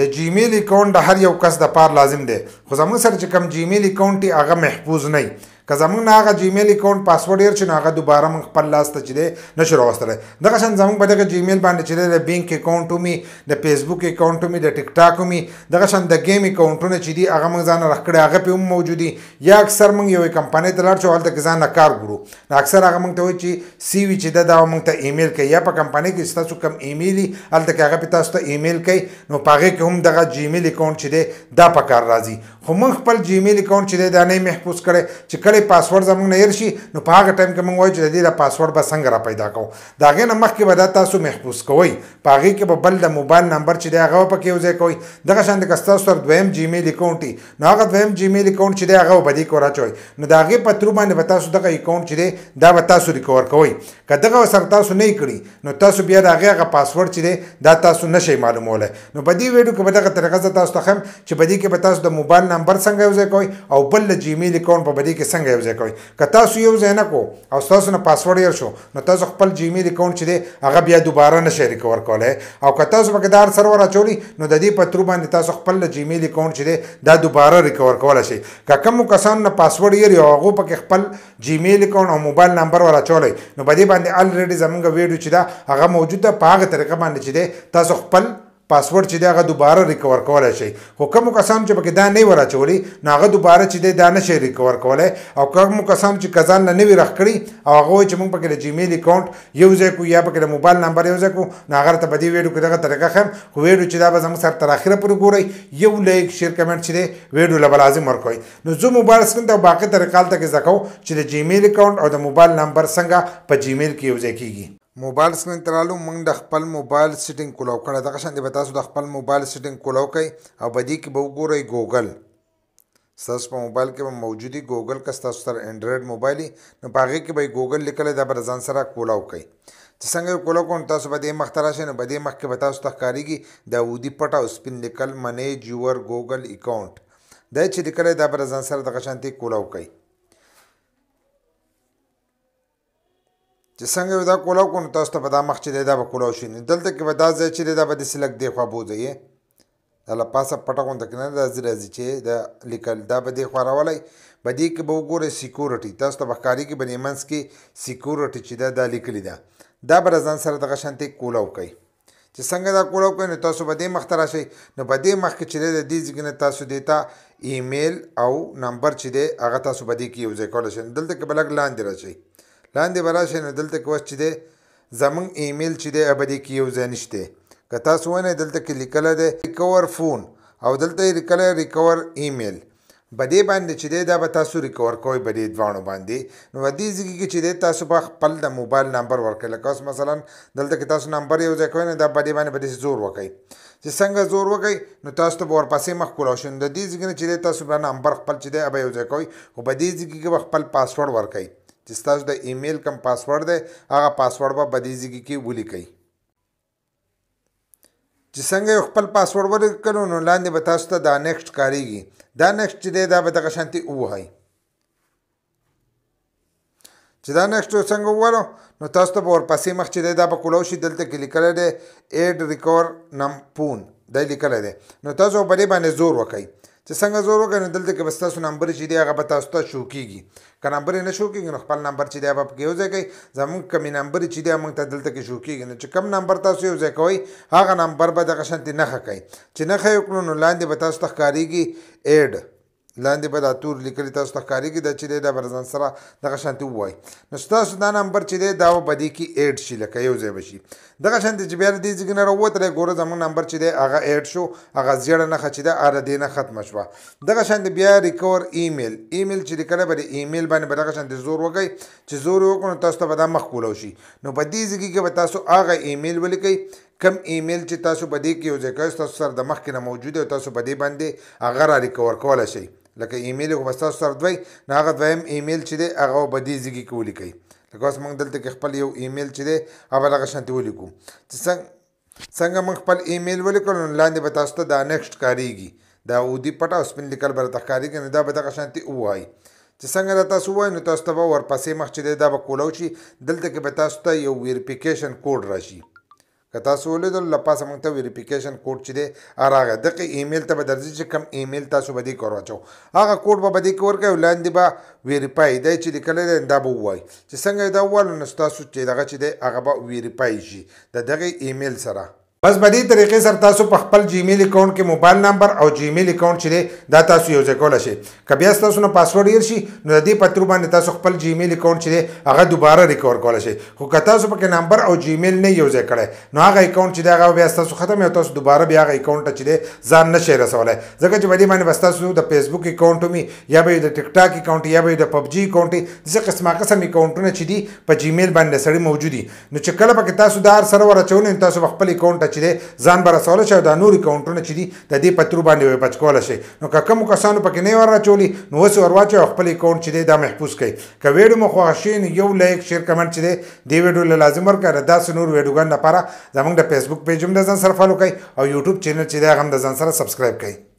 د جیمیل اکاونټ د هر یو کس د پار لازم دی خو زموږ سره چې کوم جیمیل اکاونټ دی هغه محفوظ نه وي که زموږ نه هغه جیمیل اکاونټ پاسورډ هیر شي نو هغه دوباره موږ خپل لاس ته چې دی نشو راوستلی دغه شان زموږ په دغه جیمیل باندې چې دی د بینک اکاونټ هم وي د فیسبوک اکاونټ هم وي د ټیک ټاک هم وي دغه شان د گیم اکاونټونه چې دي هغه موږ ځان راخ کړي هغه پې هم موجود دي یا اکثر موږ یوې کمپنۍ ته لاړ شو هلته کې ځان نه کار ګورو نو اکثر هغه موږ ته وایي چې سی وي چې دا موږ ته ایمیل کوي یا په کمپنۍ کې چې تاسو کوم ایمیل وي هلته کې هغه پې تاسو ته ایمیل کوي نو په هغې کې هم دغه جیمیل اکاونټ چې دی دا په کار راځي خو موږ خپل جیمیل اکاونټ چې دی دا نه محفوظ کړی چې کله پاسورډ زموږ نه هیر شي نو په هغه ټایم کې موږ وایو چې د دې د پاسورډ به څنګه را پیدا کوو د هغې نه مخکې به دا تاسو محفوظ کوئ په هغې کې به بل د موبایل نمبر چې دی هغه به پکې یو ځای کوئ دغه شان که ستاسو سره دویم جیمیل اکاونټ وي نو هغه دویم جیمیل اکاونټ چې دی هغه به دې کې وراچوئ نو د هغې په ترو باندې به تاسو دغه اکاونټ چې دی دا به تاسو ریکور کوئ که دغه سره تاسو نه کړي نو تاسو بیا د هغې هغه پاسورډ چې دی دا تاسو نشئ معلومولی نو په دې ویډیو کې به دغه طریقه زه تاسو ته ښیم چې په دې کې به تاسو د موبایل نمبر څنګه یو ځای کوئ او بل د جیمیل اکاونټ په دې کې څنګه یو ځای کوئ که تاسو یو ځای نه کو او تاسو نه پاسورډ هیر شو نو تاسو خپل جیمیل اکاونټ چې دی هغه بیا دوباره نشئ ریکور کولی او که تاسو پکې دا هر سرور اچولی نو د دې په ترو باندې تاسو خپل د جیمیل اکاونټ چې دی دا دوباره ریکور کولی شئ که کومو کسانو نه پاسورډ هیر او هغو پکې خپل جیمیل اکاونټ او موبایل نمبر ور اچولی نو په دې باندې الریډي زموږ ویډیو چې ده هغه موجود ده په هغه طریقه باندې چې دی تاسو خپل پاسورډ چې دی هغه دوباره ریکور کولی شئ خو کومو کسانو چې پکې دا نه ور اچولي نو هغه دوباره چې دی دا نشئ ریکور کولی او کومو کسانو چې که ځان نه نوي رخ کړي او هغه وایي چې موږ پکې د جیمیل اکاونټ یو ځای کړو یا پکې د موبایل نمبر یو ځای کړو نو هغه راته په دې ویډیو کې دغه طریقه ښیم خو ویډیو چې دا به زموږ سره تر اخره پورې ګورئ یو لایک شیر کمنټ چې دی ویډیو له به لازم ورکوئ نو زه موبایل سکرین ته باقي طریقه هلته کې زده کوم چې د جیمیل اکاونټ او د موبایل نمبر څنګه په جیمیل کې یو ځای کېږي موبایل سکرین ته رالو موږ د خپل موبایل سیټینګ کولاو کړی دغه شان دی به تاسو د خپل موبایل سیټینګ کولاو کوئ او په دې کې به وګورئ ګوګل ستاسو په موبایل کې به موجود وي ګوګل که ستاسو سره انډرایډ موبایل وي نو په هغې کې به یې ګوګل لیکلی دا به د ځان سره کولاو کوئ چې څنګه یې کولاو کړو نو تاسو به دې مخ ته راشئ نو په دې مخ کې به تاسو ته ښکارېږي د اودي پټ او سپین لیکل منیج یور ګوګل اکاونټ دا چې لیکلی دا به د ځان سره دغه شانتې کولاو کوئ چې څنګه یې دا کولاو کړو نو تاسو ته به دا مخ چې دی دا به کولاو شي نو دلته کې به دا ځای چې دی دا به داسې لږ دې خوا بوځئ دا له پاسه پټه غونډه کې نه راځي چې دا لیکل دا به دې خوا راولی په دې کې به وګورئ سیکورټي تاسو ته به ښکارېږي په دې منځ کې سیکورټي چې ده دا لیکلي ده دا به د ځان سره دغه شانتې کولاو کوئ چې څنګه دا کولاو کوئ نو تاسو به دې مخ ته راشئ نو په دې مخ کې چې دی د دې ځای نه تاسو دې ته ایمیل او نمبر چې دی هغه تاسو به دې کې یو ځای کولی شئ دلته کې به لږ لاندې راشئ لاندې به راشئ نو دلته کې اوس چې دی زموږ ایمیل چې دی به دې کې یو ځای نشته که تاسو وینئ دلته کې لیکلی دی ریکور فون او دلته یې لیکلی ریکور ایمیل په دې باندې چې دی دا به تاسو ریکور کوئ په دې دواړو باندې نو په دې ځای کې چې دی تاسو به خپل د موبایل نمبر ورکړئ لکه اوس مثلا دلته کې تاسو نمبر یو ځای کوئ نو دا په دې باندې به داسې زور وکړئ چې څنګه زور وکړئ نو تاسو ته به ورپسې مخ کولاو شي نو د دې ځای نه چې دی تاسو به نمبر خپل چې دی به یو ځای کوئ خو په دې ځای کې به خپل پاسورډ ورکړئ چې ستاسو د ایمیل کوم پاسورډ دی هغه پاسورډ به په دې ځای کې ولیکئ چې څنګه یو خپل پاسورډ ولیکلو نو لاندې به تاسو ته دا نیکسټ ښکارېږي دا نیکسټ چې دی دا به دغه شانتې ووهئ چې دا نیکسټ څنګه ووهلو نو تاسو ته به ورپسې مخ چې دی دا به کولاو شي دلته کې لیکلی دی ایډ ریکور پون دا لیکلی دی نو تاسو په دې باندې زور وکئ چې څنګه زور وکړئ نو دلته کې به ستاسو نمبر چې دی هغه به تاسو ته شو کېږي که نمبر یې نه شو کېږي نو خپل نمبر چې دی هغه به پکې یو ځای کوئ زموږ کمې نمبر چې دی موږ ته دلته کې شو کېږي نو چې کم نمبر تاسو یو ځای کوئ هغه نمبر به دغه شانتې نښه کوئ چې نښه یې وکړو نو لاندې به تاسو ته ښکارېږي ایډ لاندې به دا تور لیکلي تاسو ته ښکارېږي دا چې دی دا به ځان سره دغه شانتې ووایي نو ستاسو دا نمبر چې دی دا به په دې کې ایډ شي لکه یو ځای به شي دغه شانتې چې بیا د دې ځای نه راووتلی ګوره زموږ نمبر چې دی هغه ایډ شو هغه زیړه نښه چې ده هغه د دې نه ختمه شوه دغه شانتې بیا ریکور ایمیل ایمیل چې لیکلی به د ایمیل باندې به دغه شانتې زور وکړئ چې زور یې وکړو نو تاسو ته به دا مخ کولاو شي نو په دې ځای کې به تاسو هغه ایمیل ولیکئ کم ایمیل چې تاسو په دې کې یو ځای کوئ ستاسو سره د مخکې نه موجود او تاسو په دې باندې هغه را ریکور کولی شئ لکه ایمیل خو به ستاسو سره دوی نو هغه دویم ایمیل چې دی هغه به دې ځای کې ولیکئ لکه اوس موږ دلته کې خپل یو ایمیل چې دی هغه به دغه شانتې ولیکو چې څنګه موږ خپل ایمیل ولیکلو نو لاندې به تاسو ته دا نیکسټ ښکارېږي دا اودي پټ او سپین لیکل به راته ښکارېږي نو دا به دغه شانتې ووایي چې څنګه دا تاسو ووایي نو تاسو ته به ورپسې مخ چې دی دا به کولاو شي دلته کې به تاسو ته یو ویریفیکیشن کوډ راشي که تاسو ولیدل لپاسه موږ ته ویریفیکیشن کوډ چې دی راغی دغه ایمیل ته به درځي چې کوم ایمیل تاسو به دې کې ور واچو هغه کوډ به دې کې ورکوي لاندې به ویریفای دی چې لیکلی دی دا به ووایي چې څنګه یې دا ووایو نو ستاسو چې دغه چې دی هغه به ویریفای شي د دغه ایمیل سره بس په دې طریقې سره تاسو په خپل جیمیل اکاونټ کې موبایل نمبر او جیمیل اکاونټ چې دی دا تاسو یوځای کولی شئ که بیا ستاسو نه پاسورډ هیر شي نو د دې په ترو باندې تاسو خپل جیمیل اکاونټ چې دی هغه دوباره ریکور کولی شئ خو که تاسو پکې نمبر او جیمیل نه یوځای کړی نو هغه اکاونټ چې دی هغه بیا ستاسو ختم او تاسو دوباره بیا هغه اکاونټ ته چې دی ځان نشئ رسولی ځکه چې په دې باندې به ستاسو د فیسبوک اکاونټ وي یا به د ټیک ټاک اکاونټ یا به د پبجي اکاونټ داسې قسمه قسم اکاونټونه چې دي په جیمیل باندې سړي موجود دي نو چې کله پکې تاسو دا هر سره ور اچوئ نو تاسو په خپل اکاونټ ته چې دی ځان رسولی شي او دا نور اکاونټونه چې دي د دې په ترو باندې بچ کولی شئ نو که کومو کسانو پکې نه ور اچولي نو اوس ور واچوئ او خپل اکاونټ چې دی دا محفوظ کړئ که ویډیو مو خوښه شوي نو یو لایک شیر کمنټ چې دی دې ویډیو له لازم ورکړه داسې نور ویډیوګانو لپاره زموږ د فیسبوک پیج هم د ځان سره فالو کړئ او یوټیوب چینل چې دی هغه هم د ځان سره سبسکرایب کړئ